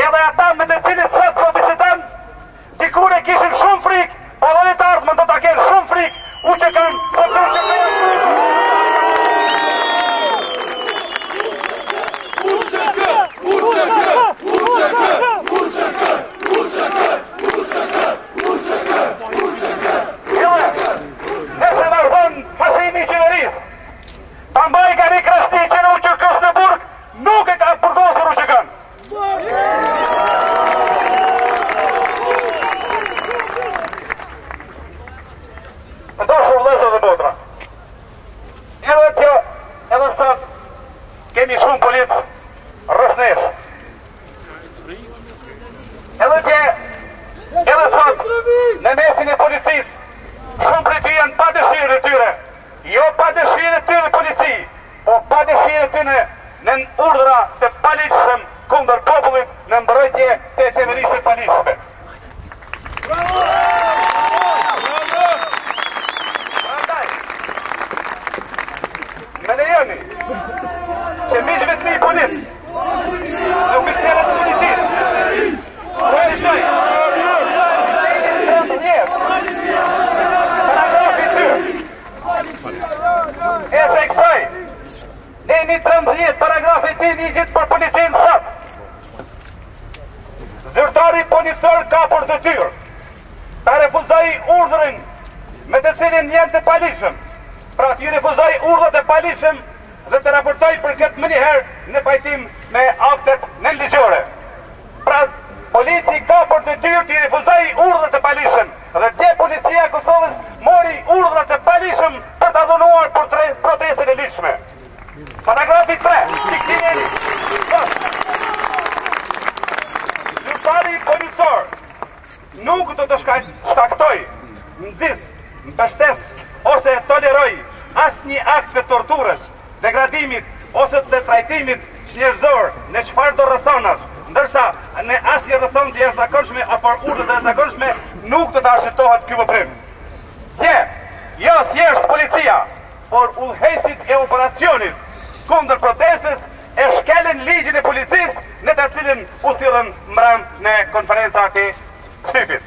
edhe ata me të cilit sot po bisedon, dikur e kishin shumë frikë, po edhe të ardhmen do ta kenë shumë frikë, u që kanë nëse vazhdon pashimi i qeverisë, ta mbaj ka një krashti që në Uqëkës në Burg, nuk e ka përdosur Uqëkën. Dashur vëllezër dhe motra, edhe që edhe sot kemi shumë policë rreth nesh. Edhe sot në mesin e policisë shumë prej tyre janë pa dëshirën e tyre, jo pa dëshirën e tyre polici, po pa dëshirën e tyre në urdhra të paligjshëm kundër popullit në mbrojtje të qeverisë së paligjshme. Me lejoni që miqve të mi policë, në oficerët të policisë, paragrafi 2 e theksoj në një 13 paragrafi 2 ligjit për policinë thot: zyrtari policor ka për detyrë ta refuzoj urdhrin me të cilin janë të paligjshëm, pra t'i refuzoj urdhrat e paligjshëm dhe të raportoj për këtë më njëherë në pajtim me aktet nënligjore. Pra polici ka për detyrë t'i refuzoj urdhrat e paligjshëm dhe dje policia e Kosovës mori urdhrat e paligjshëm për ta dhunuar për protestet e ligjshme. Paragrafi 3, diktimi zyrtari policor nuk do të shkaktoj, nxis, mbështes ose toleroj asnjë akt të torturës, degradimit ose të trajtimit njerëzor në çfarë do rrethonash, ndërsa në asnjë rrethon të jashtëzakonshme apo urdhë të jashtëzakonshme nuk do të arsyetohet ky veprim. Jo thjesht policia, por udhëheqësit e operacionit kundër protestës e shkelin ligjin e policisë në të cilin u thirrën mbrëm në konferencat e shtypit.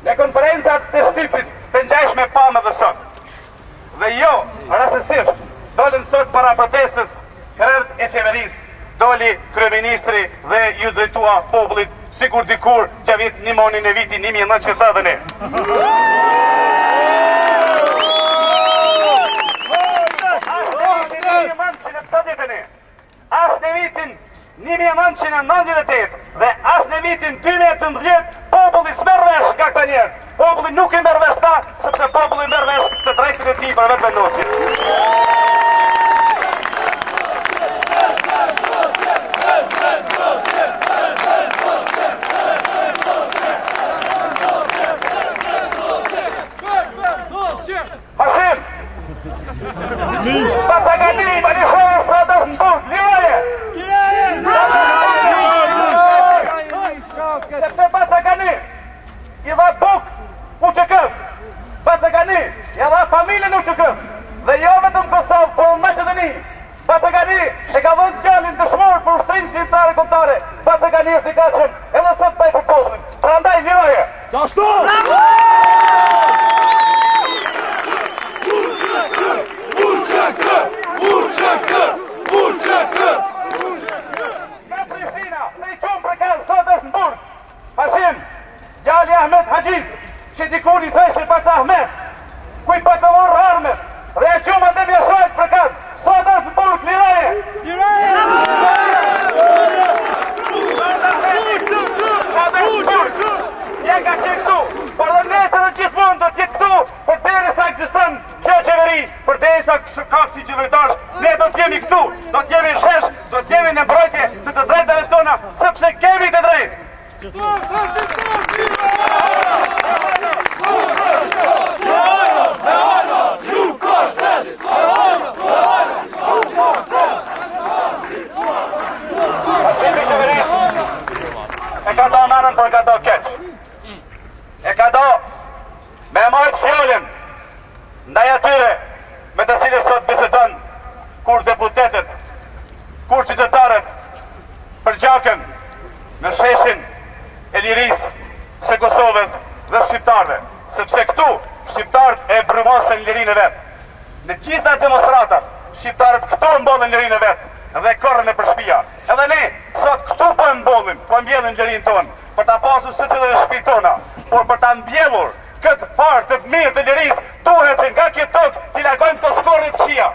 Në konferencat e shtypit të ngjashme pamë dhe sot. Dhe jo, rastësisht, dolën sot para protestës krerët e qeverisë, doli kryeministri dhe ju drejtua popullit sikur dikur që vit nimoni në vitin 1980. As në vitin 1998 dhe as në vitin 2018 populli s'merr vesh nga këta njerëz. Populli nuk i merr vesh këta, sepse populli merr vesh të drejtën e tij për vetëvendosje. Hashim! Pacagani, Banishova, Sadar, Burg, Livaje! Sepse Pacagani i dha buk UÇK-s. Pacagani i dha familjen UÇK-s. Dhe jo vetëm Kosovë, por Maqedoni. Pacagani e ka dhënë djalin dëshmor për ushtrinë shqiptare kombëtare. Pacagani është i gatshëm edhe sot pa i për popullin. Prandaj Livaje! Ashtu! Nga Prishtina, në i qumë për kanë sot është në Burg. Hashim, djali Ahmet Haxhiz, që dikur i theshë Paca Ahmet, kuj pa të morë armet, dhe e qumë atë vjashojt për kanë, sot është në Burg, Liraje! Sot është në Burg, ja ka që këtu, por dhe nesër në gjithmonë do t'jetë këtu, për deri sa ekziston kjo qeveri, për deri sa ka si qeveritash, ne do t'jemi këtu, do t'jemi shesh, do t'jemi në mbrojtje të drejtave tona, sepse kemi të drejtë. E ka do manën, por ka do keq. E ka do me mojtë fjallin ndaj atyre me të cilës sot bisedon, kur deputetet, kur qytetarët përgjakën në sheshin e lirisë së Kosovës dhe shqiptarëve, sepse këtu shqiptarët e brumosën lirinë e vetë. Në gjitha demonstratat, shqiptarët këtu mbollin lirinë e vetë dhe korrën e për shtëpia. Edhe ne sot këtu po mbollin, po mbjellin lirinë tonë për ta pasur secilën e shtëpi tona, por për ta mbjellur këtë farë të mirë të lirisë, duhet që nga kjo tokë t'i largojmë të skorrit këqija.